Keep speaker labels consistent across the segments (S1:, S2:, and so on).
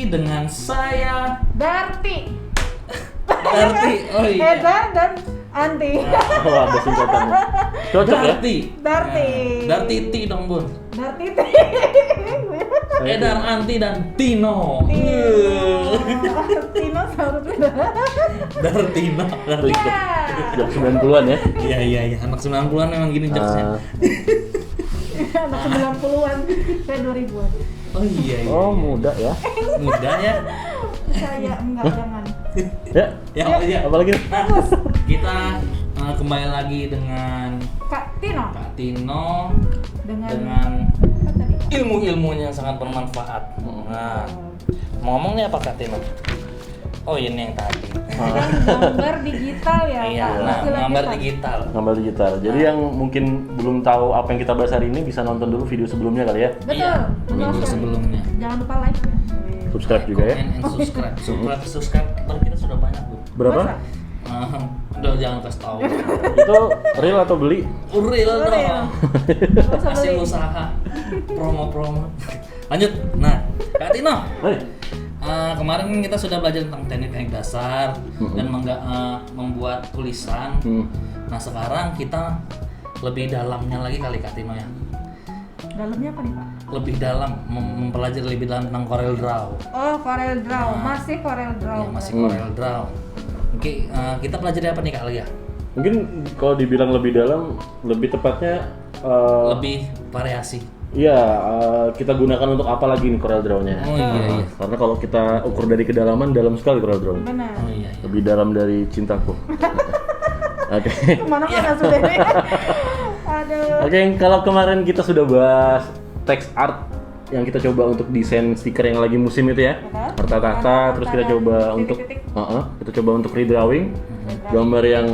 S1: lagi dengan saya
S2: Darti.
S1: Oh iya.
S2: Eda dan Anti.
S3: Oh, ada singkatannya. Cocok ya?
S2: Darti.
S1: Dartiti dong Bun.
S2: Darti.
S1: Edar, Anti dan Tino.
S2: Tino selalu beda.
S1: Dartino.
S2: Ya.
S3: Jam 90-an ya?
S1: Iya, anak 90-an memang gini jokesnya.
S2: Anak 90-an, saya 2000-an.
S1: Oh iya.
S3: Oh, muda ya?
S1: Muda ya.
S2: Saya enggak, jangan.
S3: Ya,
S1: Ya.
S3: apalagi?
S1: Nah, kita kembali lagi dengan
S2: Kak Tino.
S1: Kak Tino
S2: Dengan apa tadi?
S1: ilmu-ilmunya yang sangat bermanfaat. Nah, mau ngomong nih apa Kak Tino? Oh ini yang tadi.
S2: Gambar digital ya,
S1: Iya,
S2: Kak.
S1: nah,
S2: Istilah
S1: gambar
S2: kita.
S1: digital.
S3: Gambar digital. Jadi yang mungkin belum tahu apa yang kita bahas hari ini bisa nonton dulu video sebelumnya kali ya.
S2: Betul.
S1: Iya,
S2: betul
S1: minggu
S2: sekali.
S1: sebelumnya.
S2: Jangan lupa like ya.
S3: Subscribe juga ya.
S1: Comment and subscribe. Baru kita sudah banyak Bu.
S3: Berapa?
S2: Masa?
S1: Udah jangan kasih tahu.
S3: Itu real atau beli?
S1: Real
S2: Real.
S1: dong.
S2: Nggak usah
S1: Hasil
S2: beli.
S1: usaha. Promo. Lanjut. Nah, Kak Tino.
S3: Hei.
S1: Kemarin kan kita sudah belajar tentang teknik dasar dan membuat tulisan. Nah sekarang kita lebih dalamnya lagi kali Kak Tino ya.
S2: Dalamnya apa nih, Pak?
S1: Lebih dalam, mempelajari lebih dalam tentang Corel Draw.
S2: Oh, Corel Draw. Masih Corel Draw.
S1: Ya, masih Corel Draw. Oke, kita pelajari apa nih Kak Lia?
S3: Mungkin kalau dibilang lebih dalam, lebih tepatnya
S1: Lebih variasi.
S3: iya, kita gunakan untuk apa lagi nih Corel Draw-nya?
S1: Oh iya.
S3: Karena kalau kita ukur dari kedalaman, dalam sekali Corel Draw.
S2: Benar.
S1: Oh iya.
S3: Lebih dalam dari cintaku. Oke.
S2: Kemana-mana sudah nih. Aduh.
S3: Oke, kalau kemarin kita sudah bahas text art yang kita coba untuk desain stiker yang lagi musim itu ya, harta-tahta, terus kita coba untuk kita coba untuk redrawing gambar yang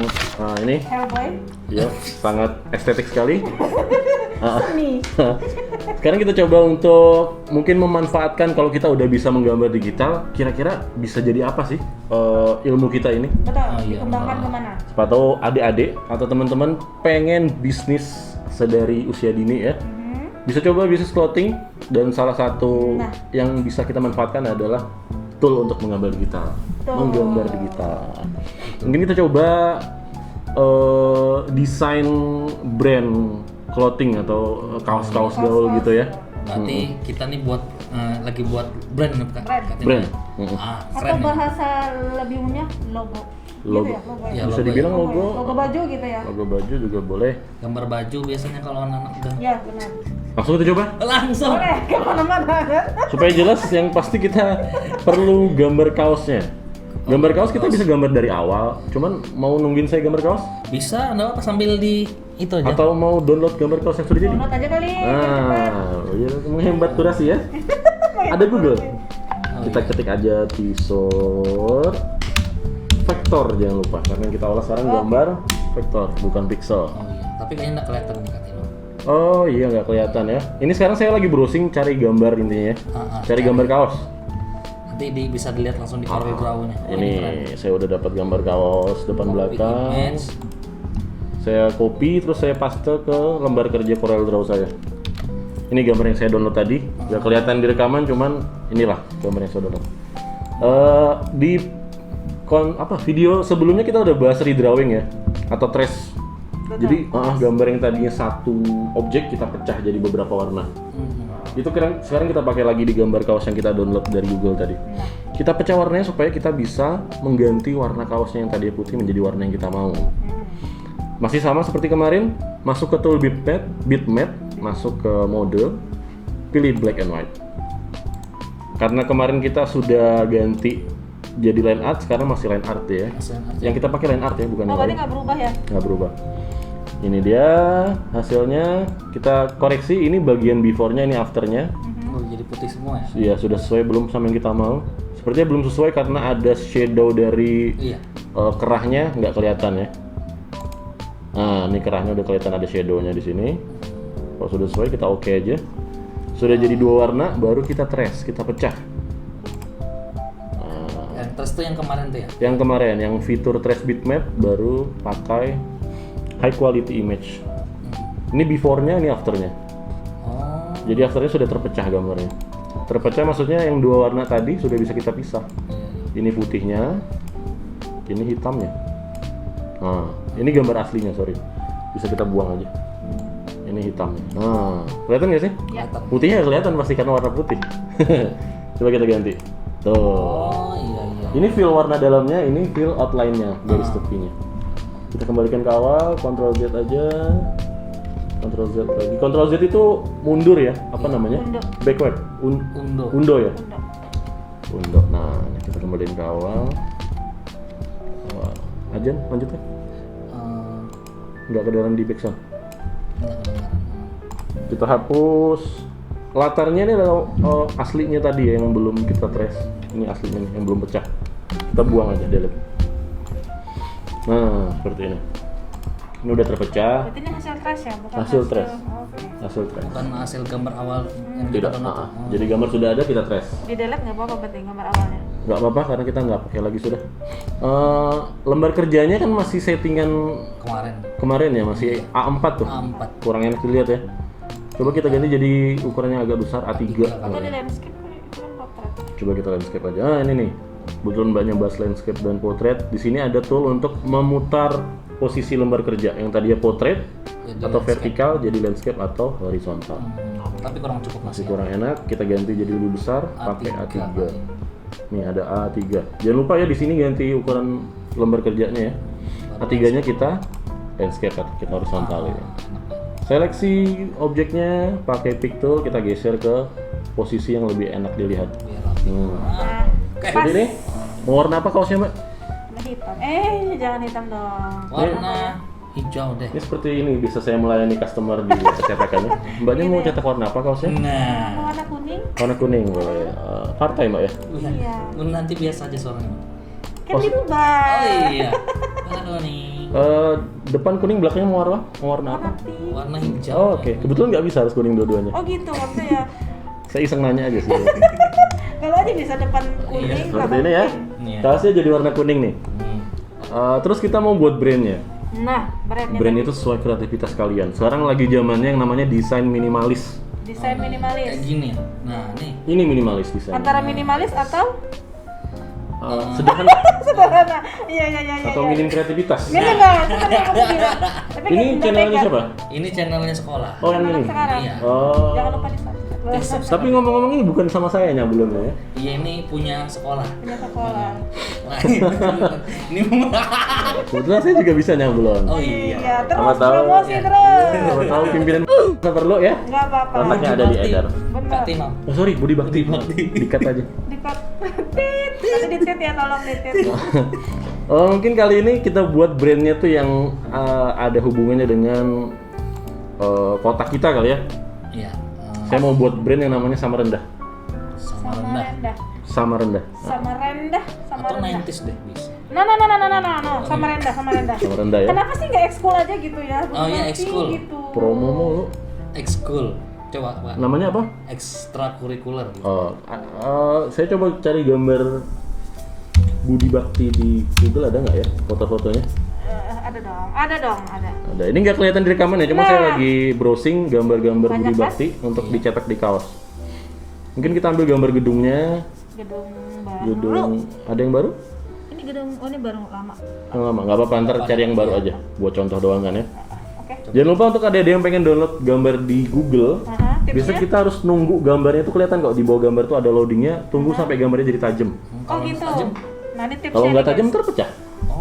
S3: ini,
S2: Hellboy.
S3: ya sangat estetik sekali.
S2: Seni.
S3: Sekarang kita coba untuk mungkin memanfaatkan kalau kita udah bisa menggambar digital, kira-kira bisa jadi apa sih ilmu kita ini?
S2: Betul.
S1: Oh, iya.
S2: Dikembangkan kemana?
S3: Siapa tahu adik-adik atau teman-teman pengen bisnis sedari usia dini ya. Bisa coba bisnis clothing dan salah satu yang bisa kita manfaatkan adalah tool untuk menggambar digital. Menggambar digital. Mungkin kita coba desain brand clothing atau kaos-kaos gaul gitu ya.
S1: Berarti kita nih lagi buat brand nih Kak. Kak Tino.
S3: Brand.
S2: Atau
S1: Keren nih.
S2: bahasa lebih umumnya logo.
S3: Logo.
S2: Gitu ya, logo ya.
S1: Ya,
S3: Bisa
S1: logo
S3: dibilang
S1: ya.
S3: logo.
S2: Logo baju gitu ya.
S3: Logo baju juga boleh.
S1: Gambar baju biasanya kalau anak-anak gang.
S2: Ya, benar.
S3: Langsung kita coba.
S1: Langsung.
S2: Boleh kemana-mana.
S3: Supaya jelas yang pasti kita perlu gambar kaosnya. Gambar kaos kita bisa gambar dari awal. Cuman mau nungguin saya gambar kaos?
S1: Bisa, enggak apa sambil di itu aja.
S3: Atau mau download gambar kaos yang sudah jadi?
S2: Download aja kali.
S3: Ya, menghemat durasi ya. Ada Google. Kita ketik aja Tissot vektor, jangan lupa karena yang kita olah sekarang gambar vektor bukan pixel.
S1: Oh iya, tapi kayaknya enggak kelihatan nih Kak Tino.
S3: Oh iya, nggak kelihatan ya. Ini sekarang saya lagi browsing cari gambar intinya ya. Cari gambar kaos.
S1: Nanti bisa dilihat langsung di Corel Draw-nya. Oh,
S3: Ini
S1: keren.
S3: saya udah dapat gambar kaos depan
S1: Copy
S3: belakang.
S1: image.
S3: Saya copy terus saya paste ke lembar kerja Corel Draw saya. Ini gambar yang saya download tadi. Nggak kelihatan di rekaman, cuman inilah gambar yang saya download. Di video sebelumnya kita udah bahas redrawing ya atau trace. Jadi gambar yang tadinya satu objek kita pecah jadi beberapa warna. Itu sekarang kita pakai lagi di gambar kaos yang kita download dari Google tadi. Kita pecah warnanya supaya kita bisa mengganti warna kaosnya yang tadi putih menjadi warna yang kita mau. Masih sama seperti kemarin, masuk ke tool bitmap, masuk ke mode, pilih black and white. Karena kemarin kita sudah ganti jadi line art, sekarang masih line art ya. Yang kita pakai line art ya, bukan yang
S2: Berarti
S3: lain.
S2: nggak berubah ya?
S3: Nggak berubah. Ini dia hasilnya, kita koreksi ini bagian before-nya, ini after-nya.
S1: Oh, jadi putih semua ya?
S3: Iya, sudah sesuai belum sama yang kita mau? Sepertinya belum sesuai karena ada shadow dari
S1: Iya.
S3: kerahnya nggak kelihatan ya. Nah, ini kerahnya udah kelihatan ada shadow-nya di sini. Kalau sudah sesuai kita oke aja. Sudah jadi dua warna, baru kita trace, kita pecah.
S1: Yang terus tuh yang kemarin tuh ya?
S3: Yang kemarin, yang fitur trace bitmap baru pakai high quality image. Ini before-nya, ini after-nya.
S1: Oh,
S3: Jadi after-nya sudah terpecah gambarnya. Terpecah maksudnya yang dua warna tadi sudah bisa kita pisah.
S1: Iya.
S3: Ini putihnya, ini hitamnya. Nah, ini gambar aslinya, sorry. Bisa kita buang aja. Ini hitamnya. Nah, kelihatan nggak sih?
S1: Kelihatan.
S3: Putihnya nggak kelihatan pasti karena warna putih. Coba kita ganti. Tuh.
S1: Oh iya iya.
S3: Ini fill warna dalamnya, ini fill outline-nya, garis tepinya. Kita kembalikan ke awal, Ctrl Z aja. Ctrl Z lagi. Ctrl Z itu mundur ya, apa namanya?
S2: Undo.
S3: Backward.
S1: Undo.
S3: Undo ya?
S2: Undo.
S3: Undo. Nah, ini kita kembaliin ke awal. Ajan, lanjut ya? Nggak kedengeran di background.
S1: Nggak kedengaran.
S3: Kita hapus. Latarnya ini adalah aslinya tadi ya, yang belum kita trace. Ini aslinya nih, yang belum pecah. Kita buang aja, delete. Nah, seperti ini. Ini udah terpecah.
S2: Berarti ini hasil trace ya, bukan
S3: Hasil trace.
S2: Oke.
S3: Hasil trace.
S1: Bukan hasil gambar awal yang kita
S3: Tidak.
S1: download.
S3: Jadi gambar sudah ada, kita trace.
S2: Di delete nggak apa-apa berarti gambar awalnya.
S3: Nggak apa-apa karena kita nggak pakai lagi sudah. Lembar kerjanya kan masih settingan
S1: Kemarin
S3: kemarin ya, masih A4 tuh.
S1: A4.
S3: Kurang enak dilihat ya. Coba kita ganti jadi ukurannya agak besar A3.
S2: Atau di landscape itu kan potret.
S3: Coba kita landscape aja. Ah, ini nih. Kebetulan banyak bahas landscape dan portrait. Di sini ada tool untuk memutar posisi lembar kerja. Yang tadinya portrait
S1: Jadi
S3: atau
S1: landscape.
S3: vertikal jadi landscape atau horizontal.
S1: Tapi kurang cukup
S3: Masih
S1: masih.
S3: kurang enak. Kita ganti jadi lebih besar pakai A3.
S1: Kali.
S3: Nih ada A3. Jangan lupa ya di sini ganti ukuran lembar kerjanya ya. A3-nya kita landscape atau kita horizontal ya. Seleksi objeknya pakai pick tool, kita geser ke posisi yang lebih enak dilihat.
S1: Biar rapi.
S2: Nah,
S3: Jadi nih, mau warna apa kaosnya mbak?
S2: warna hitam. Jangan hitam dong.
S1: Warna hijau deh.
S3: Ini seperti ini, bisa saya melayani customer di cetakannya. Mbaknya mau cetak warna apa kaosnya?
S1: Nah.
S2: Warna kuning.
S3: Warna kuning boleh. Partai mbak ya?
S2: Iya.
S1: Nanti biasa aja suaranya.
S2: Kan dirubah.
S1: Oh iya. Warna nih.
S3: Depan kuning, belakangnya mau warna? Mau warna apa?
S2: Warna pink.
S1: Warna hijau.
S3: Oh, oke. Kebetulan nggak bisa harus kuning dua-duanya.
S2: Oh gitu maksudnya ya.
S3: Saya iseng nanya aja sih.
S2: Kalau aja bisa depan kuning,
S1: Iya,
S3: Seperti
S2: belakang
S3: ini ya.
S2: pink.
S1: Iya.
S3: Kaosnya jadi warna kuning nih. Terus kita mau buat brandnya.
S2: Nah, brandnya
S3: Brand itu sesuai kreativitas kalian. Sekarang lagi zamannya yang namanya desain minimalis.
S2: desain
S1: Kayak
S2: minimalis.
S1: gini ya. Nah, nih.
S3: Ini minimalis desain.
S2: Antara minimalis atau
S3: Sederhana
S2: sederhana. Iya.
S3: atau minim kreativitas.
S2: Ini enggak, seperti yang kamu bilang. Tapi
S3: Ini
S2: kan
S3: channelnya
S2: pegang.
S3: siapa?
S1: Ini channelnya sekolah.
S3: Oh yang ini.
S2: Sekarang.
S1: Iya.
S3: Oh.
S2: Jangan lupa di subscribe.
S3: Tapi ngomong-ngomong ini bukan sama saya nyabulonnya ya.
S1: Iya, ini punya sekolah.
S2: Punya sekolah.
S1: Nah, ini
S3: Kebetulan saya juga bisa nyabulon.
S1: Oh iya.
S2: Iya, terus
S3: Sama tahu.
S2: promosi terus.
S3: Sama tahu pimpinan nggak perlu ya.
S2: Enggak apa-apa.
S3: Kontaknya ada di Edar.
S2: Benar.
S1: Kak Tino.
S3: Oh sorry, Budi Bakti. Dikat aja.
S2: Dikat. Tit. Nanti ditit ya, tolong ditit.
S3: Mungkin kali ini kita buat brandnya tuh yang ada hubungannya dengan kota kita kali ya.
S1: Iya.
S3: Saya mau buat brand yang namanya Sama Rendah.
S1: Sama
S2: Sama
S1: rendah.
S2: rendah.
S3: Sama Rendah.
S2: Sama rendah. Sama
S1: Atau
S2: rendah.
S1: 90s deh bisa.
S2: No. Sama rendah, sama rendah.
S3: Sama Rendah ya.
S2: Kenapa sih nggak ekskul aja gitu ya?
S1: Oh iya,
S2: Berarti
S1: ekskul.
S2: Gitu.
S3: Promo mulu.
S1: Ekskul. Coba, Pak.
S3: Namanya apa?
S1: Ekstrakurikuler gitu.
S3: Saya coba cari gambar Budi Bakti di Google, ada nggak ya foto-fotonya?
S2: Ada dong.
S3: Ada. Ini nggak kelihatan di rekaman ya, cuma
S2: Nah.
S3: saya lagi browsing gambar-gambar
S2: Banyak
S3: Budi
S2: kan?
S3: Bakti untuk dicetak di kaos. Mungkin kita ambil gambar gedungnya.
S2: Gedung baru.
S3: Gedung ada yang baru?
S2: Ini gedung, oh ini baru lama.
S3: Yang lama, nggak apa-apa, ntar cari yang baru aja. Buat contoh doang kan ya.
S2: Oke.
S3: Jangan lupa untuk ada yang pengen download gambar di Google. Biasa
S2: Tipsnya?
S3: kita harus nunggu gambarnya tuh kelihatan kok di bawah gambar tuh ada loadingnya. Tunggu sampai gambarnya jadi tajam.
S2: Oh gitu.
S1: tajam.
S2: Nah ini tipsnya.
S3: Kalau nggak
S2: nih,
S3: tajam
S2: guys.
S3: ntar pecah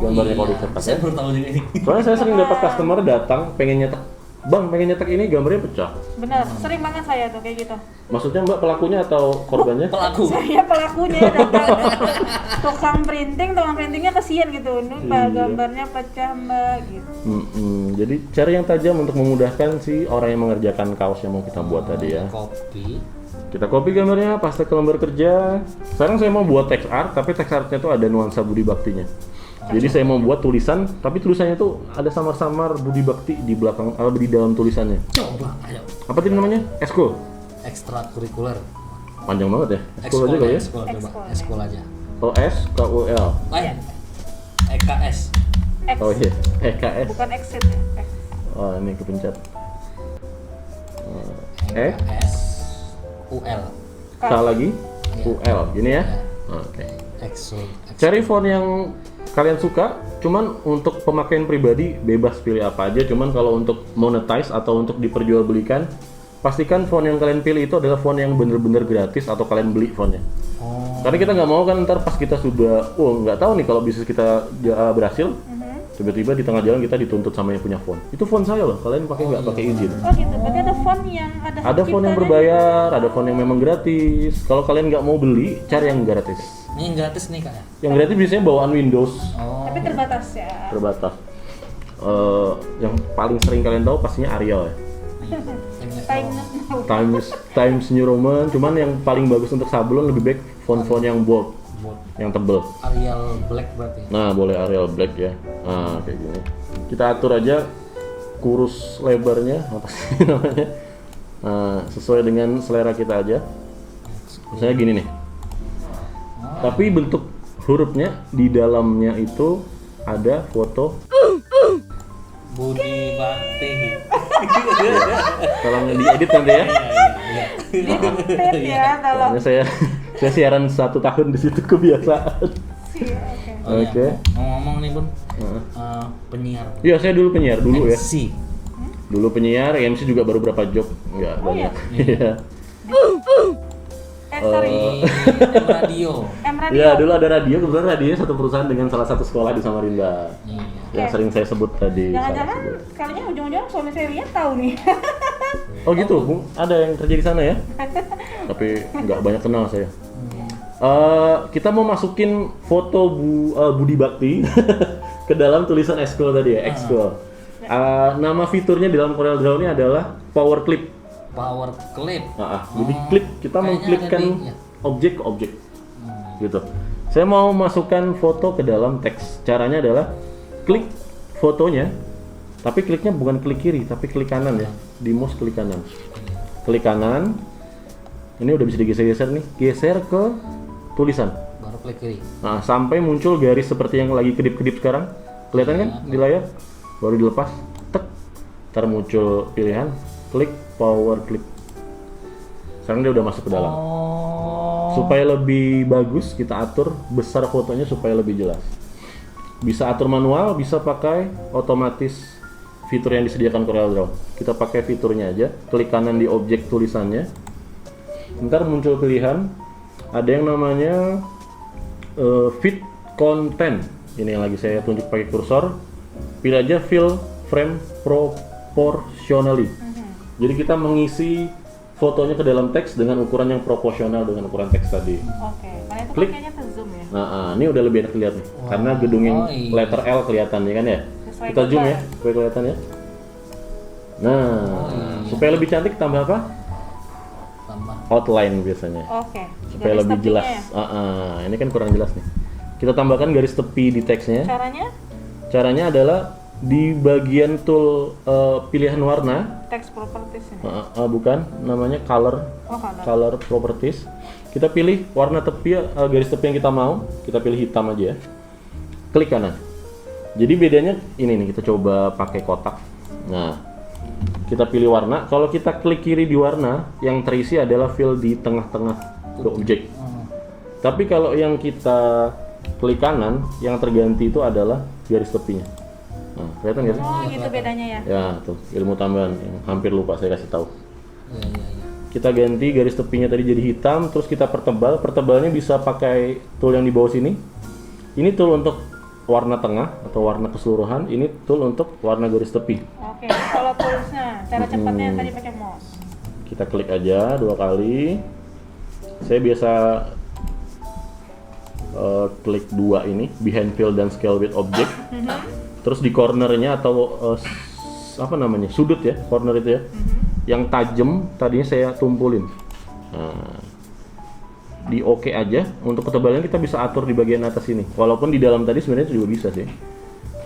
S3: gambarnya kalau dicetak ya.
S1: Saya baru tahu juga ini.
S3: Soalnya saya sering dapat customer datang pengen nyetak, bang pengen nyetak ini gambarnya pecah.
S2: Bener, sering banget saya tuh kayak gitu.
S3: Maksudnya mbak pelakunya atau korbannya?
S1: Pelaku.
S2: Saya pelakunya datang. Tukang printingnya kesian gitu. Ini
S3: Iya.
S2: gambarnya pecah mbak gitu.
S3: Jadi cari yang tajam untuk memudahkan si orang yang mengerjakan kaos yang mau kita buat tadi ya.
S1: Kopi.
S3: Kita copy gambarnya, paste ke lembar kerja. Sekarang saya mau buat text art, tapi text artnya tuh ada nuansa Budi Baktinya. Jadi saya mau buat tulisan, tapi tulisannya tuh ada samar-samar Budi Bakti di belakang atau di dalam tulisannya.
S1: Coba, ayo.
S3: Apa tadi namanya? Eskul.
S1: Ekstrakurikuler.
S3: Panjang banget ya. Eskul aja kali ya.
S1: Ekskul, coba.
S2: Ekskul,
S1: Ekskul aja.
S3: OS KUL.
S1: Lain. EKS.
S2: X.
S3: Oh iya, EKS.
S2: Bukan exit ya. X.
S3: Oh ini kepencet. E
S1: EKS. UL.
S3: K lagi, UL, gini ya. Oke.
S1: EXO.
S3: Cari font yang kalian suka, cuman untuk pemakaian pribadi bebas pilih apa aja. Cuman kalau untuk monetize atau untuk diperjualbelikan, pastikan font yang kalian pilih itu adalah font yang bener-bener gratis atau kalian beli fontnya. Karena kita nggak mau kan ntar pas kita sudah, nggak tahu nih kalau bisnis kita berhasil, tiba-tiba di tengah jalan kita dituntut sama yang punya font. Itu font saya loh, kalian pakai nggak pakai izin?
S2: Oh gitu, berarti ada font yang
S3: Ada font yang berbayar, ada font yang memang gratis. Kalau kalian nggak mau beli, cari yang gratis.
S1: Ini yang gratis nih kak ya?
S3: Yang gratis biasanya bawaan Windows.
S2: tapi terbatas ya.
S3: Terbatas. Yang paling sering kalian tahu pastinya Arial ya. Times New Roman, cuman yang paling bagus untuk sablon lebih baik font-font yang bold, yang tebel.
S1: Arial Black berarti.
S3: Nah, boleh Arial Black ya. Nah, kayak gini. Kita atur aja kurus lebarnya, apa sih namanya? Nah, sesuai dengan selera kita aja. Misalnya gini nih. Tapi bentuk hurufnya di dalamnya itu ada foto
S1: Budi Bakti.
S3: Tolong diedit nanti ya.
S2: Tip ya, tolong.
S3: Soalnya saya siaran 1 tahun di situ kebiasaan.
S2: Oke.
S3: Oke.
S1: Ngomong-ngomong nih Bun, penyiar.
S3: Iya, saya dulu penyiar dulu ya.
S1: MC.
S3: Dulu penyiar, MC juga baru berapa job, nggak banyak. Iya.
S2: Sorry.
S1: M Radio.
S2: M Radio.
S3: Iya, dulu ada radio, kebetulan radionya satu perusahaan dengan salah satu sekolah di Samarinda.
S1: Iya.
S3: Yang sering saya sebut tadi.
S2: Jangan-jangan kalinya ujung-ujung suami saya Rian tahu nih.
S3: Oh gitu, Bung. Ada yang kerja di sana ya? Tapi nggak banyak kenal saya. Kita mau masukin foto Budi Bakti ke dalam tulisan Exco tadi ya, Exco. Nama fiturnya di dalam CorelDRAW ini adalah Power Clip.
S1: Power Clip.
S3: Jadi klik, kita mengklikkan objek ke objek. Gitu. Saya mau masukkan foto ke dalam teks. Caranya adalah klik fotonya, tapi kliknya bukan klik kiri, tapi klik kanan ya. Di mouse klik kanan. Klik kanan. Ini udah bisa digeser-geser nih. Geser ke tulisan.
S1: Baru klik kiri.
S3: Nah, sampai muncul garis seperti yang lagi kedip-kedip sekarang. Kelihatan kan di layar? Baru dilepas. Tek. Ntar muncul pilihan. Klik power clip. Sekarang dia udah masuk ke dalam. Supaya lebih bagus, kita atur besar fotonya supaya lebih jelas. Bisa atur manual, bisa pakai otomatis fitur yang disediakan CorelDRAW. Kita pakai fiturnya aja. Klik kanan di objek tulisannya. Ntar muncul pilihan. Ada yang namanya fit content. Ini yang lagi saya tunjuk pakai kursor. Pilih aja fill frame proportionally. Jadi kita mengisi fotonya ke dalam teks dengan ukuran yang proporsional dengan ukuran teks tadi.
S2: Oke, karena itu
S3: Klik.
S2: pakainya ke zoom ya.
S3: Nah, ini udah lebih enak dilihat nih. Karena gedung yang letter L kelihatan ya kan ya.
S2: Sesuai
S3: Kita zoom
S2: gambar.
S3: ya, supaya kelihatan ya. Nah, supaya lebih cantik tambah apa?
S1: Tambah.
S3: Outline biasanya.
S2: Oke.
S3: Supaya
S2: garis
S3: lebih
S2: tepinya
S3: jelas.
S2: ya.
S3: Ini kan kurang jelas nih. Kita tambahkan garis tepi di teksnya.
S2: Caranya
S3: Caranya adalah di bagian tool pilihan warna.
S2: text properties ya.
S3: Bukan, namanya color.
S2: Oh, color.
S3: Color properties. Kita pilih warna tepi, garis tepi yang kita mau. Kita pilih hitam aja ya. Klik kanan. Jadi bedanya ini nih, kita coba pakai kotak. Nah, kita pilih warna. Kalau kita klik kiri di warna, yang terisi adalah fill di tengah-tengah objek. Tapi kalau yang kita klik kanan, yang terganti itu adalah garis tepinya. Nah, kelihatan nggak sih?
S2: Oh, gitu bedanya ya.
S3: Ya, tuh ilmu tambahan yang hampir lupa saya kasih tahu.
S1: Iya.
S3: Kita ganti garis tepinya tadi jadi hitam, terus kita pertebal. Pertebalnya bisa pakai tool yang di bawah sini. Ini tool untuk warna tengah atau warna keseluruhan. Ini tool untuk warna garis tepi.
S2: Oke, kalau toolsnya, cara cepatnya tadi pakai mouse.
S3: Kita klik aja 2 kali. Saya biasa klik 2 ini, behind fill dan scale with object. Terus di cornernya atau apa namanya, sudut ya, corner itu ya. Yang tajam tadinya saya tumpulin. Nah, di oke aja. Untuk ketebalan kita bisa atur di bagian atas ini. Walaupun di dalam tadi sebenarnya juga bisa sih.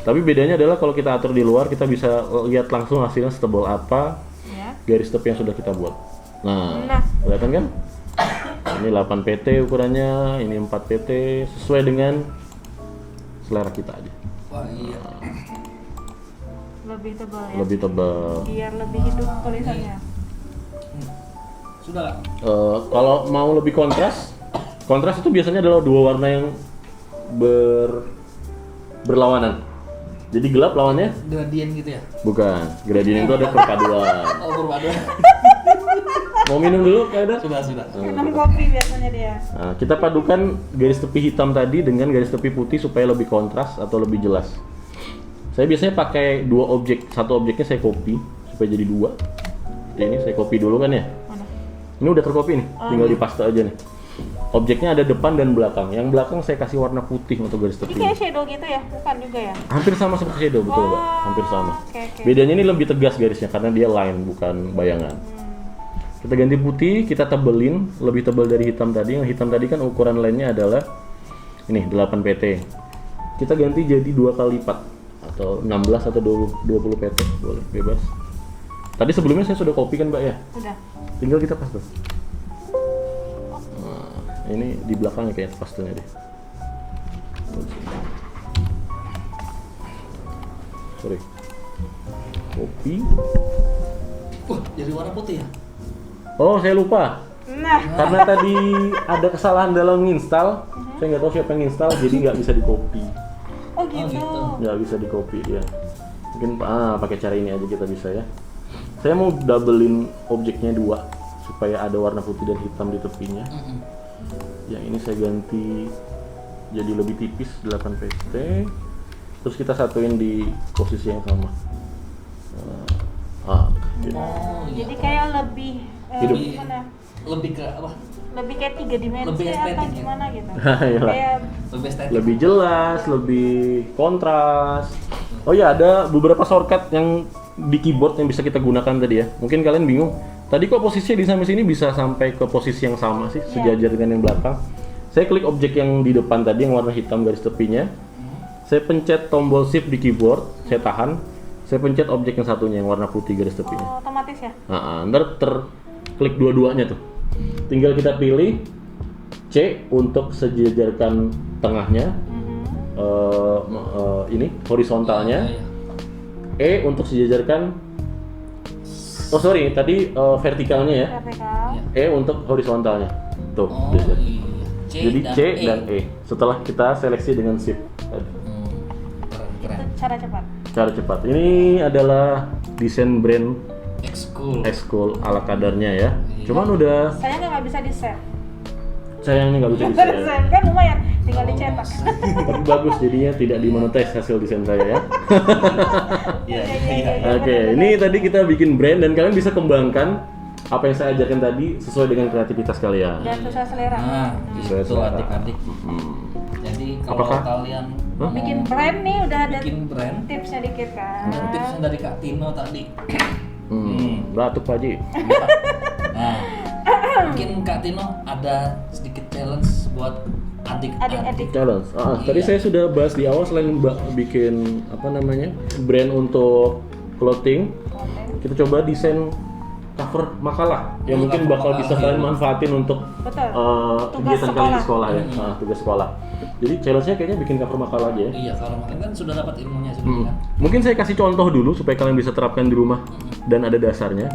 S3: Tapi bedanya adalah kalau kita atur di luar, kita bisa lihat langsung hasilnya setebal apa
S2: Ya.
S3: garis tepi yang sudah kita buat. Nah, kelihatan kan? Ini 8 PT ukurannya, ini 4 PT, sesuai dengan selera kita aja.
S1: Wah iya.
S2: Lebih tebal ya.
S3: Lebih tebal.
S2: Biar lebih hidup tulisannya.
S1: Sudah nggak?
S3: Kalau mau lebih kontras itu biasanya adalah dua warna yang berlawanan. Jadi gelap lawannya?
S1: Gradien gitu ya?
S3: Bukan, gradien itu ada perpaduan.
S1: Oh, berpaduan.
S3: Mau minum dulu kayaknya?
S1: Sudah.
S2: Minum kopi biasanya dia.
S3: Nah, kita padukan garis tepi hitam tadi dengan garis tepi putih supaya lebih kontras atau lebih jelas. Saya biasanya pakai dua objek, satu objeknya saya copy supaya jadi dua. Ini saya copy dulu kan ya.
S2: Mana?
S3: Ini udah tercopy nih, tinggal di paste aja nih. Objeknya ada depan dan belakang. Yang belakang saya kasih warna putih untuk garis
S2: Ini
S3: tepi.
S2: kayak shadow gitu ya? Bukan juga ya?
S3: Hampir sama seperti shadow, betul Mbak. Hampir sama.
S2: Oke.
S3: Bedanya ini lebih tegas garisnya karena dia line bukan bayangan. Kita ganti putih, kita tebelin, lebih tebal dari hitam tadi. Yang hitam tadi kan ukuran line-nya adalah ini 8 pt. Kita ganti jadi 2 kali lipat atau 16 atau 20 pt, boleh bebas. Tadi sebelumnya saya sudah copy kan Mbak ya?
S2: Udah.
S3: Tinggal kita paste. Nah, ini di belakangnya kayaknya pastenya deh. Sorry. Copy.
S1: Jadi warna putih ya?
S3: Oh, saya lupa.
S2: Nah,
S3: Karena tadi ada kesalahan dalam install, saya nggak tahu siapa yang install, jadi nggak bisa di-copy.
S2: oh gitu.
S1: gitu.
S3: Nggak bisa di-copy ya. Mungkin pakai cara ini aja kita bisa ya. Saya mau doublein objeknya 2 supaya ada warna putih dan hitam di tepinya. Yang ini saya ganti jadi lebih tipis 8 pt. Terus kita satuin di posisi yang sama. Gitu.
S1: Oh, iya.
S2: Jadi kayak lebih
S3: Hidup.
S2: gimana?
S1: Lebih ke apa?
S2: Lebih kayak 3 dimensi
S1: Lebih
S2: atau
S1: estetik ya?
S2: gimana gitu.
S3: Iyalah.
S2: Kayak
S1: Lebih estetik.
S3: Lebih jelas, lebih kontras. Oh ya, ada beberapa shortcut yang di keyboard yang bisa kita gunakan tadi ya. Mungkin kalian bingung, tadi kok posisinya di sampai sini bisa sampai ke posisi yang sama sih, sejajar dengan yang belakang. Saya klik objek yang di depan tadi yang warna hitam garis tepinya. Saya pencet tombol shift di keyboard, saya tahan. Saya pencet objek yang satunya yang warna putih garis tepinya.
S2: otomatis ya.
S3: Ntar terklik dua-duanya tuh. Tinggal kita pilih C untuk sejajarkan tengahnya, ini horizontalnya.
S1: Iya.
S3: E untuk sejajarkan, oh sorry tadi vertikalnya ya.
S2: Vertikal.
S3: E untuk horizontalnya. Tuh.
S1: Oh
S3: sejajar.
S1: iya.
S3: Jadi C dan E. Setelah kita seleksi dengan shift tadi.
S1: Keren.
S2: Itu cara cepat.
S3: Cara cepat. Ini adalah desain brand
S1: Ekskul.
S3: X-School ala kadarnya ya. Cuman udah
S2: Sayangnya nggak bisa di save.
S3: sayangnya nggak bisa
S2: Di
S3: di-share.
S2: save kan lumayan, tinggal dicetak.
S3: Tapi bagus jadinya tidak dimonetize hasil desain saya ya.
S1: Iya.
S3: Oke, ini tadi kita bikin brand dan kalian bisa kembangkan apa yang saya ajarkan tadi sesuai dengan kreativitas kalian.
S2: Dan sesuai selera.
S1: Nah,
S3: Sesuai
S1: itu
S3: selera.
S1: adik-adik. Jadi kalau
S3: Apakah?
S1: kalian
S3: Hah?
S2: Bikin brand nih udah ada
S1: bikin brand,
S2: tipsnya dikit kan.
S1: tipsnya dari Kak Tino tadi.
S3: Batuk Pak Haji.
S1: Nah, mungkin Kak Tino ada sedikit challenge buat adik-adik.
S2: Adik-adik.
S3: Challenge. Tadi
S1: Iya.
S3: saya sudah bahas di awal selain bikin apa namanya brand untuk clothing, kita coba desain cover makalah yang mungkin
S1: cover
S3: bakal
S1: makalah,
S3: bisa kalian
S1: iya.
S3: manfaatin untuk
S2: Betul.
S3: kegiatan
S2: Tugas
S3: kalian di
S2: sekolah.
S3: sekolah ya, tugas sekolah. Jadi challenge-nya kayaknya bikin cover makalah aja ya.
S1: Iya, kalau makan kan sudah dapat ilmunya sudah kan.
S3: Mungkin saya kasih contoh dulu supaya kalian bisa terapkan di rumah dan ada dasarnya.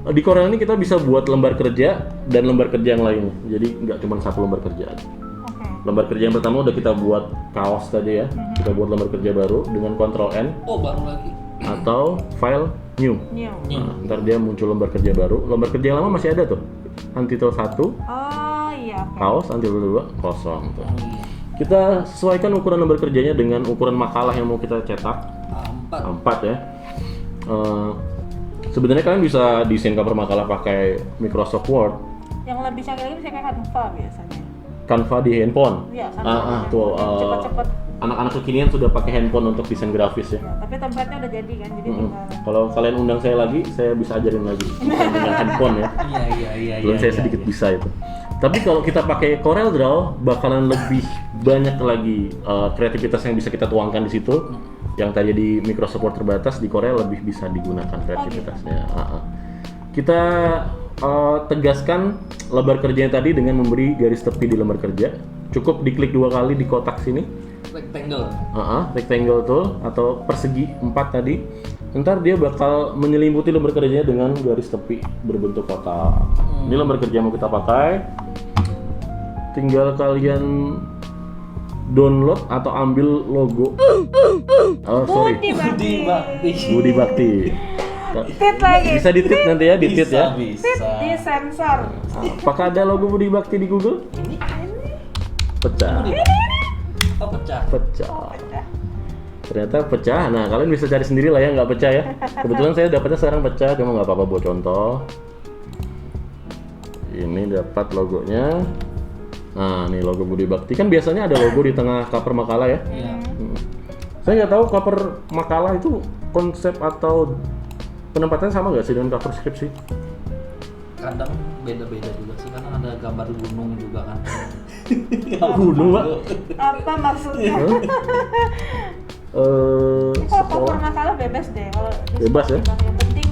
S3: Di Corel ini kita bisa buat lembar kerja dan lembar kerja yang lainnya. Jadi nggak cuma satu lembar kerja.
S2: Oke.
S3: Lembar kerja yang pertama udah kita buat kaos tadi ya. Kita buat lembar kerja baru dengan Ctrl N
S1: Oh, baru lagi.
S3: atau file new.
S2: New.
S3: Nah, ntar dia muncul lembar kerja baru. Lembar kerja yang lama masih ada tuh. Untitled 1,
S2: Oh iya. Oke.
S3: kaos, Untitled 2, kosong tuh.
S1: Oh iya.
S3: Kita sesuaikan ukuran lembar kerjanya dengan ukuran makalah yang mau kita cetak.
S1: 4.
S3: 4 ya. Sebenarnya kalian bisa desain cover makalah pakai Microsoft Word,
S2: Yang lebih canggih lagi bisa kayak Canva biasanya.
S3: Canva di handphone.
S2: Iya, Canva.
S3: Tuh
S2: Cepet-cepet.
S3: anak-anak kekinian sudah pakai handphone untuk desain grafis ya.
S2: Ya, tapi template-nya udah jadi kan, jadi tinggal.
S3: Kalau kalian undang saya lagi, saya bisa ajarin lagi desain dengan handphone ya.
S1: Iya.
S3: Belum saya sedikit bisa itu. Tapi kalau kita pakai Corel Draw, bakalan lebih banyak lagi kreativitas yang bisa kita tuangkan di situ. Yang tadi di Microsoft Word terbatas, di Corel lebih bisa digunakan kreativitasnya. Kita tegaskan lembar kerjanya tadi dengan memberi garis tepi di lembar kerja. Cukup diklik 2 kali di kotak sini.
S1: Rectangle.
S3: Rectangle tool atau persegi 4 tadi. ntar dia bakal menyelimuti lembar kerjanya dengan garis tepi berbentuk kotak. Ini lembar kerja yang mau kita pakai. Tinggal kalian download atau ambil logo. Oh sorry, Budi Bakti.
S2: Tit lagi.
S3: Bisa ditit nanti ya, ditit ya.
S2: Tit di sensor.
S3: Apakah ada logo Budi Bakti di Google? Pecah.
S1: Oh pecah.
S3: Pecah. Ternyata pecah. Nah kalian bisa cari sendiri lah ya, nggak pecah ya. Kebetulan saya dapatnya sekarang pecah, cuma nggak apa-apa buat contoh. Ini dapat logonya. Nah ini logo Budi Bakti, kan biasanya ada logo di tengah cover makalah ya.
S1: Iya.
S3: Saya nggak tahu cover makalah itu konsep atau penempatannya sama nggak sih dengan cover skripsi?
S1: Kadang beda-beda juga sih, karena ada gambar gunung juga kan.
S3: Gunung Pak?
S2: Apa maksudnya? Kalau cover makalah bebas deh. Kalau
S3: Bebas ya?
S2: Yang penting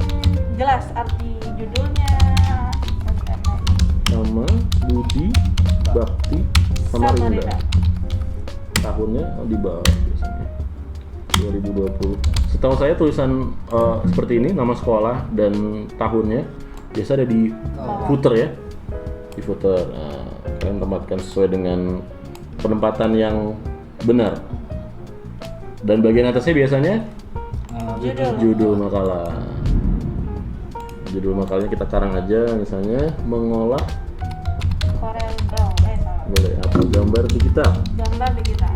S2: jelas arti judulnya.
S3: Sama Budi Bakti Samarinda. Tahunnya di bawah biasanya 2020. Setahu saya tulisan seperti ini, nama sekolah dan tahunnya biasa ada di footer ya, di footer. Nah, kalian tempatkan sesuai dengan penempatan yang benar. Dan bagian atasnya biasanya judul makalah. Judul makalahnya kita karang aja, misalnya mengolah
S2: Corel Draw, salah.
S3: boleh atau gambar digital
S2: Gambar digital.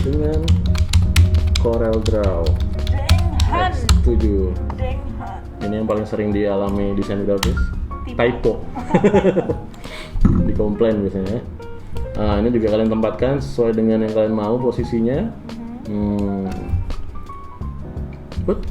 S3: dengan Corel Draw.
S2: Denghan.
S3: Setuju.
S2: Denghan.
S3: Ini yang paling sering dialami desain grafis. Typo. Dikomplain biasanya. Nah, ini juga kalian tempatkan sesuai dengan yang kalian mau posisinya. Good.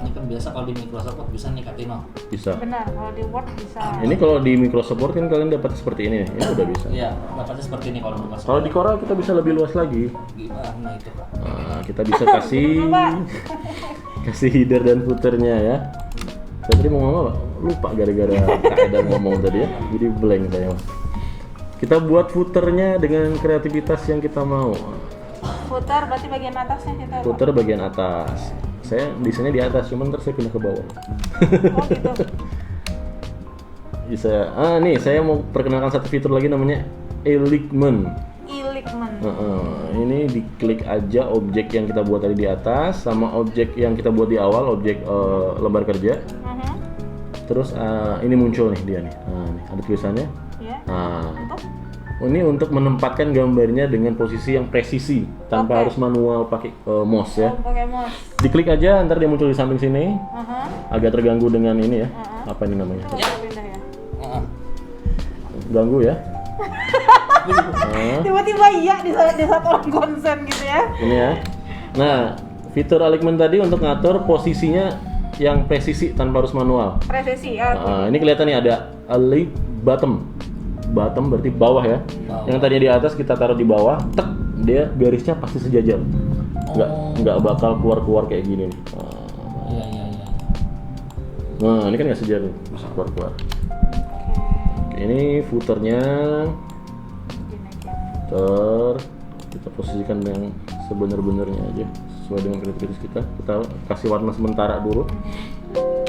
S1: Ini kan biasa kalau di Microsoft Word bisa nih Katino.
S3: Bisa.
S2: Benar, kalau di Word bisa.
S3: Ini kalau di Microsoft Word kan kalian dapat seperti ini. Ini udah bisa.
S1: Iya, dapatnya seperti ini kalau Microsoft.
S3: Kalau di Corel kita bisa lebih luas lagi.
S1: Gimana itu Pak?
S3: Nah, kita bisa kasih header dan footernya ya. Saya tadi mau ngomong apa? Lupa gara-gara Kak Eda ngomong tadi ya. Jadi blank saya. Kita buat footernya dengan kreativitas yang kita mau.
S2: Footer berarti bagian atasnya kita.
S3: Footer bagian atas. Saya desainnya di atas, cuman ntar saya pindah ke bawah.
S2: Oh gitu.
S3: Bisa. Nih saya mau perkenalkan satu fitur lagi namanya Eligment.
S2: Eligment.
S3: Ini diklik aja objek yang kita buat tadi di atas sama objek yang kita buat di awal, objek lembar kerja. Terus ini muncul nih dia nih. Nih ada tulisannya.
S2: Ya.
S3: Ini untuk menempatkan gambarnya dengan posisi yang presisi tanpa harus manual pakai mouse ya.
S2: Pakai mouse.
S3: Diklik aja, ntar dia muncul di samping sini. Agak terganggu dengan ini ya. Apa ini namanya?
S2: Coba pindah ya.
S3: Ganggu ya.
S2: Tiba-tiba iya di saat orang konsen gitu ya.
S3: Ini ya. Nah, fitur alignment tadi untuk ngatur posisinya yang presisi tanpa harus manual.
S2: Presisi ya.
S3: Ini kelihatan nih ada align bottom. Bottom berarti bawah ya. Yang tadinya di atas kita taruh di bawah, tek, dia garisnya pasti sejajar. Nggak bakal keluar-keluar kayak gini nih.
S1: Iya.
S3: Nah, ini kan nggak sejajar nih, bisa keluar-keluar. Oke, ini footernya. Kita posisikan yang sebenar-benarnya aja sesuai dengan kreativitas kita. Kita kasih warna sementara dulu.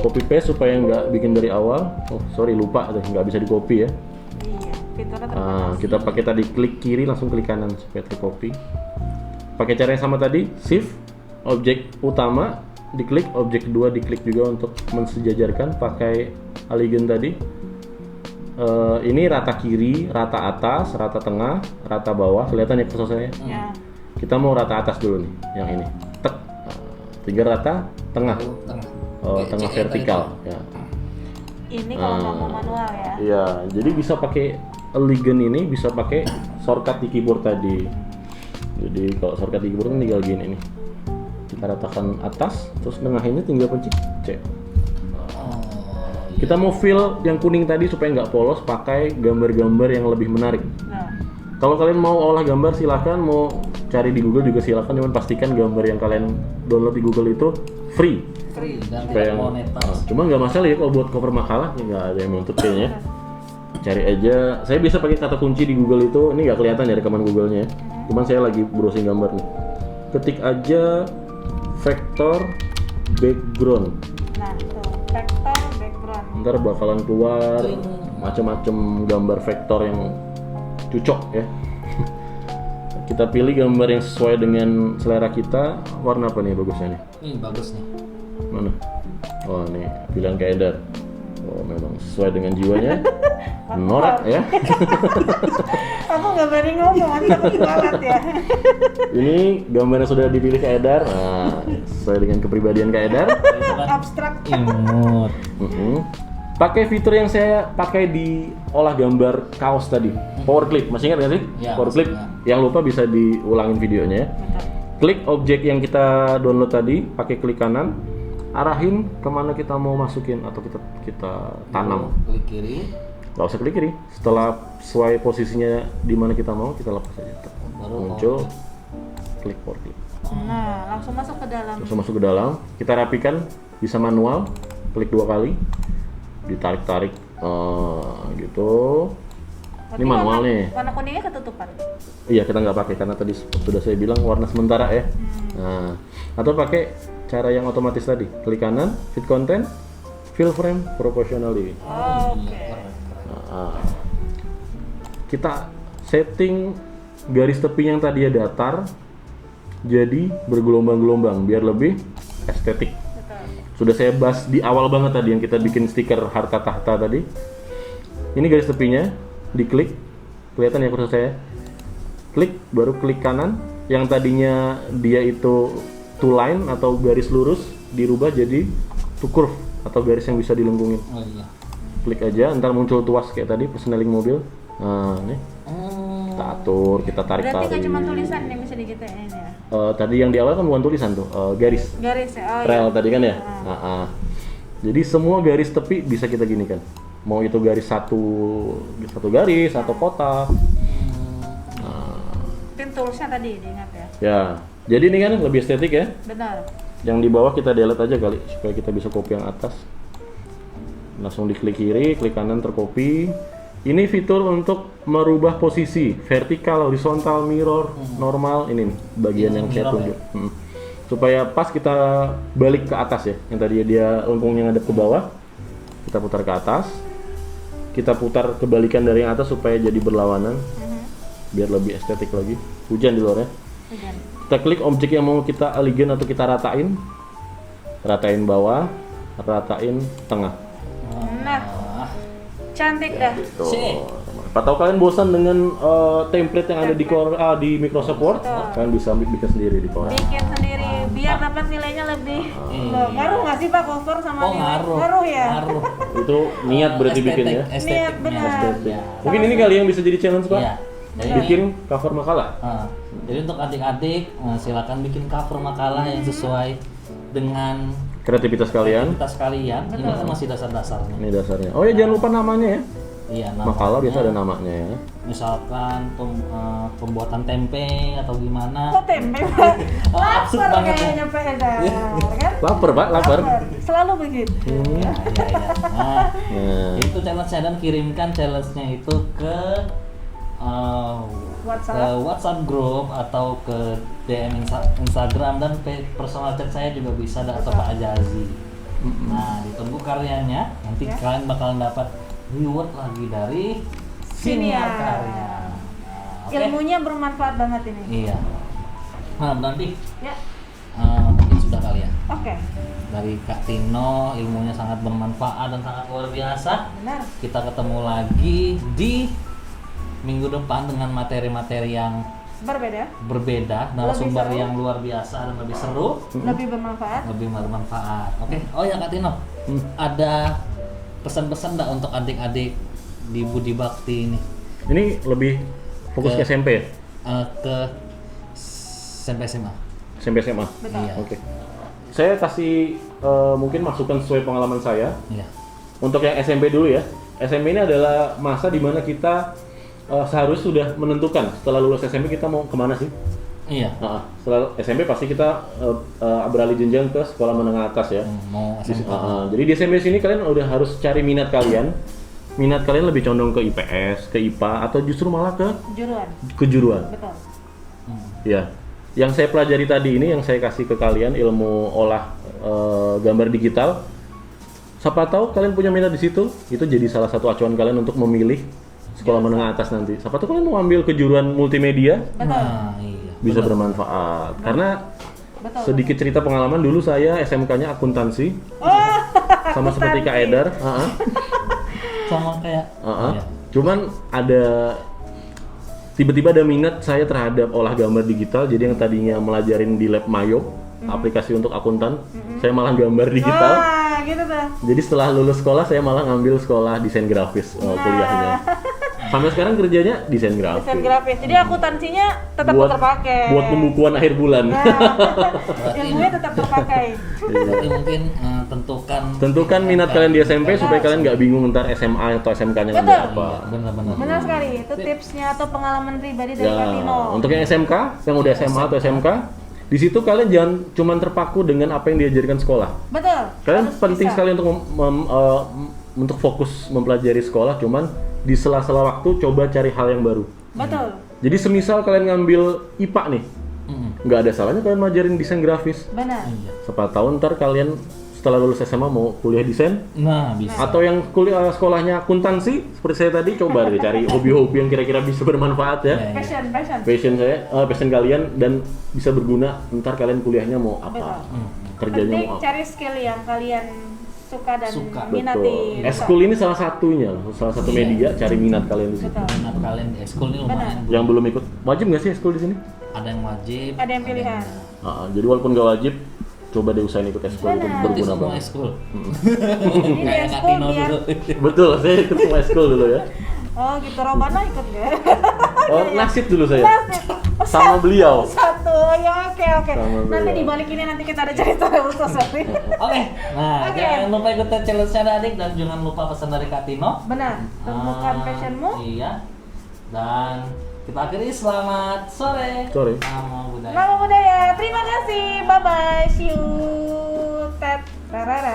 S3: Copy paste supaya nggak bikin dari awal. Oh sorry lupa deh, nggak bisa di copy ya.
S2: Iya, fiturnya
S3: Kita pakai tadi klik kiri langsung klik kanan supaya tercopy. Pakai cara yang sama tadi, shift objek utama diklik, objek kedua diklik juga untuk mensejajarkan. Pakai alignment tadi. Ini rata kiri, rata atas, rata tengah, rata bawah. Kelihatan ya kursor saya?
S2: Ya.
S3: Kita mau rata atas dulu nih, yang ini. Tek. Tinggal rata tengah. Tengah vertikal. Ya.
S2: Ini kalau nggak mau manual ya.
S3: Iya, jadi bisa pakai alignment ini, bisa pakai shortcut di keyboard tadi. Jadi kalau shortcut di keyboard kan tinggal gini nih. Kita ratakan atas, terus tengahinnya tinggal pencet C. Kita mau fill yang kuning tadi supaya nggak polos, pakai gambar-gambar yang lebih menarik.
S2: Nah,
S3: Kalau kalian mau olah gambar silahkan, mau cari di Google juga silahkan, cuman pastikan gambar yang kalian download di Google itu free.
S1: Free dan
S3: Supaya
S1: tidak monetas.
S3: cuma nggak masalah ya kalau buat cover makalah, ya nggak ada yang nuntut kayaknya. Cari aja, saya bisa pakai kata kunci di Google itu, ini nggak kelihatan ya rekaman Google-nya. Cuman saya lagi browsing gambar nih. ketik aja vektor background.
S2: Nah, tuh, vektor background.
S3: Ntar bakalan keluar macam-macam gambar vektor yang cocok ya. Kita pilih gambar yang sesuai dengan selera kita. Warna apa nih bagusnya nih?
S1: Ini bagus nih.
S3: Mana? Oh nih pilihan Kaedar. Oh memang sesuai dengan jiwanya. Norak ya.
S2: Aku nggak berani ngomong, takut kualat ya.
S3: Ini gambar yang sudah dipilih Kaedar. Nah, sesuai dengan kepribadian Kaedar.
S1: Itu kan
S2: Abstrak.
S1: imut.
S3: Pakai fitur yang saya pakai di olah gambar kaos tadi, power clip. Masih ingat nggak sih?
S1: Ya,
S3: Power clip.
S1: masih
S3: Yang lupa bisa diulangin videonya ya.
S2: Betul.
S3: Klik objek yang kita download tadi, pakai klik kanan, arahin kemana kita mau masukin atau kita tanam.
S1: Klik kiri.
S3: Nggak usah klik kiri. Setelah sesuai posisinya di mana kita mau, kita lepas aja.
S1: Baru
S3: Muncul, klik power clip.
S2: Nah, langsung masuk ke dalam.
S3: Langsung masuk ke dalam. Kita rapikan, bisa manual, klik 2 kali, ditarik-tarik gitu.
S2: Tapi
S3: Ini manual
S2: warna,
S3: nih.
S2: Warna kuningnya ketutupan.
S3: Iya, kita nggak pakai karena tadi sudah saya bilang warna sementara ya. Nah, atau pakai cara yang otomatis tadi, klik kanan, fit content, fill frame proportionally.
S2: Oke.
S3: Nah, kita setting garis tepi yang tadi datar jadi bergelombang-gelombang biar lebih estetik.
S2: Betul.
S3: Sudah saya bahas di awal banget tadi yang kita bikin stiker harta tahta tadi. Ini garis tepinya, diklik, kelihatan ya kursor saya. Klik, baru klik kanan. Yang tadinya dia itu two line atau garis lurus dirubah jadi two curve atau garis yang bisa dilengkungin.
S1: Oh iya.
S3: Klik aja, ntar muncul tuas kayak tadi personaling mobil. Nah, nih kita atur, kita
S2: Berarti
S3: tarik-tarik.
S2: nggak cuma tulisan yang bisa digitain ya?
S3: Tadi yang di awal kan bukan tulisan tuh, garis.
S2: Garis ya? Oh iya.
S3: Rel tadi kan ya. Jadi semua garis tepi bisa kita ginikan. Mau itu garis satu garis atau kotak.
S2: Tim toolsnya tadi diingat ya?
S3: Ya. Jadi ini kan lebih estetik ya.
S2: Benar.
S3: Yang di bawah kita delete aja kali supaya kita bisa copy yang atas. Langsung diklik kiri, klik kanan tercopy. Ini fitur untuk merubah posisi vertikal, horizontal, mirror, normal. Ini nih bagian yang saya
S1: mirror
S3: tunjuk. Supaya pas kita balik ke atas ya. Yang tadi dia lengkungnya ngadep ke bawah, kita putar ke atas. Kita putar kebalikan dari yang atas supaya jadi berlawanan. Biar lebih estetik lagi. Hujan di luar ya.
S2: Hujan.
S3: Kita klik objek yang mau kita aligen atau kita ratain. Ratain bawah, ratain tengah.
S2: Nah, cantik dah.
S3: Tuh.
S1: Sih.
S3: Atau kalian bosan dengan template yang ada di Microsoft Word, kalian bisa bikin sendiri di Corel.
S2: Bikin sendiri biar dapat nilainya lebih. Loh, ngaruh nggak sih Pak cover sama
S1: Oh
S2: nilai?
S1: ngaruh.
S2: Ngaruh ya?
S1: Ngaruh.
S3: Itu niat berarti bikin ya.
S2: Niat benar.
S3: Estetik. Mungkin ini kali yang bisa jadi challenge Pak.
S1: Iya. Jadi,
S3: Bikin cover makalah.
S1: jadi untuk adik-adik silakan bikin cover makalah yang sesuai dengan
S3: Kreativitas kalian.
S1: aktivitas kalian. Ini kan masih dasar-dasarnya.
S3: Ini dasarnya. Oh ya jangan lupa namanya ya.
S1: Iya.
S3: Makalah biasa ada
S1: namanya.
S3: namanya ya.
S1: Misalkan pembuatan tempe atau gimana.
S2: Kok tempe Pak?
S1: Oh, absurd
S2: Lapar
S1: banget ya.
S2: kayaknya Pak Edar, kan?
S3: Lapar Pak, lapar.
S2: Selalu begitu.
S1: Iya, iya. Nah,
S3: Nah,
S1: itu challenge-nya dan kirimkan challenge-nya itu ke WhatsApp group atau ke DM Instagram dan personal chat saya juga bisa atau Pak Ajazi. Nah, ditunggu karyanya. Nanti kalian bakalan dapat reward lagi dari Siniar Karya. Nah, oke.
S2: Ilmunya bermanfaat banget ini.
S1: Iya. Nah, nanti
S2: Ya.
S1: mungkin sudah kali ya.
S2: Oke.
S1: Dari Kak Tino, ilmunya sangat bermanfaat dan sangat luar biasa.
S2: Benar.
S1: Kita ketemu lagi di minggu depan dengan materi-materi yang berbeda, narasumber
S2: seru.
S1: yang luar biasa dan lebih seru,
S2: Lebih bermanfaat.
S1: lebih bermanfaat. Oke. Oh ya Kak Tino, ada pesan-pesan enggak untuk adik-adik di Budi Bakti ini?
S3: ini lebih fokus ke SMP ya?
S1: Ke SMP SMA.
S3: SMP SMA.
S2: Betul.
S1: Iya.
S3: Oke. Saya kasih mungkin masukan sesuai pengalaman saya.
S1: Iya.
S3: Untuk yang SMP dulu ya. SMP ini adalah masa di mana kita seharusnya sudah menentukan setelah lulus SMP kita mau kemana sih?
S1: Iya.
S3: Setelah SMP pasti kita beralih jenjang ke sekolah menengah atas ya.
S1: Mau SMP.
S3: Jadi di SMP sini kalian udah harus cari minat kalian. Minat kalian lebih condong ke IPS, ke IPA, atau justru malah ke
S2: Juruan.
S3: kejuruan.
S2: Betul.
S3: Ya. yang saya pelajari tadi ini, yang saya kasih ke kalian ilmu olah gambar digital. Siapa tahu kalian punya minat di situ, itu jadi salah satu acuan kalian untuk memilih sekolah menengah atas nanti. Siapa tahu kalian mau ambil kejuruan multimedia,
S2: Betul.
S1: Nah, iya.
S3: bisa bermanfaat. Karena
S2: Betul.
S3: sedikit cerita pengalaman, dulu saya SMK-nya akuntansi,
S2: Oh,
S3: sama seperti Kak Edar.
S1: Sama kayak iya.
S3: Cuman ada tiba-tiba ada minat saya terhadap olah gambar digital. Jadi yang tadinya melajarin di lab Mayo, aplikasi untuk akuntan, saya malah gambar digital.
S2: Wah, gitu tuh.
S3: Jadi setelah lulus sekolah saya malah ngambil sekolah desain grafis kuliahnya. Sampai sekarang kerjanya desain grafis.
S2: Desain grafis. Jadi akuntansinya tetap terpakai.
S3: Buat pembukuan akhir bulan.
S2: Nah, ilmunya tetap terpakai.
S1: Berarti mungkin
S3: Tentukan minat kalian di SMP supaya kalian nggak bingung ntar SMA atau SMK-nya ngambil
S2: Betul.
S3: apa.
S1: Benar-benar.
S2: Benar sekali. Itu tipsnya atau pengalaman pribadi dari
S3: Ya,
S2: Katino.
S3: untuk yang SMK, yang udah SMA atau SMK, di situ kalian jangan cuman terpaku dengan apa yang diajarkan sekolah.
S2: Betul.
S3: Kalian
S2: Harus
S3: penting
S2: bisa.
S3: sekali untuk fokus mempelajari sekolah, cuman di sela-sela waktu coba cari hal yang baru.
S2: Betul.
S3: Jadi semisal kalian ngambil IPA nih, nggak ada salahnya kalian ngajarin desain grafis.
S2: Benar.
S1: Iya.
S3: Siapa tahu ntar kalian setelah lulus SMA mau kuliah desain,
S1: Nah, bisa.
S3: atau yang kuliah sekolahnya akuntansi seperti saya tadi, coba deh cari hobi-hobi yang kira-kira bisa bermanfaat ya.
S1: Ya, ya.
S2: Passion.
S3: Passion kalian dan bisa berguna ntar kalian kuliahnya mau apa,
S2: Betul.
S3: kerjanya
S2: Penting
S3: mau apa.
S2: cari skill yang kalian suka dan
S1: Suka.
S2: minati.
S3: Betul. Eskul ini salah satunya, salah satu
S1: Iya.
S3: media cari minat kalian di situ.
S2: Betul.
S1: Minat kalian di ekskul ini lumayan.
S3: Yang belum ikut, wajib nggak sih eskul di sini?
S1: Ada yang wajib,
S2: Ada yang pilihan.
S3: Jadi walaupun nggak wajib, coba deh usahain ikut eskul, itu
S2: Benar.
S1: Berarti
S3: berguna
S1: semua
S3: banget.
S1: ekskul.
S2: Ini di
S1: Kayak
S2: eskul
S1: Katino
S2: biar
S1: dulu.
S3: Betul, saya ikut semua eskul dulu ya.
S2: oh gitu Robana ikut nggak?
S3: Oh, nasib dulu saya.
S2: Nasib.
S3: Sama beliau.
S2: Satu ya oke.
S3: Sama
S2: Nanti
S3: beliau.
S2: di balik ini nanti kita ada cerita khusus nanti.
S1: Oke, nah
S2: Oke.
S1: jangan lupa ikutin challenge-nya adik dan jangan lupa pesan dari Katino.
S2: Benar. Temukan passionmu.
S1: Iya. Dan kita akhiri selamat sore.
S3: Sore.
S1: Nama budaya.
S2: Nama budaya. Terima kasih. Bye bye. See you. Tet. Rarara.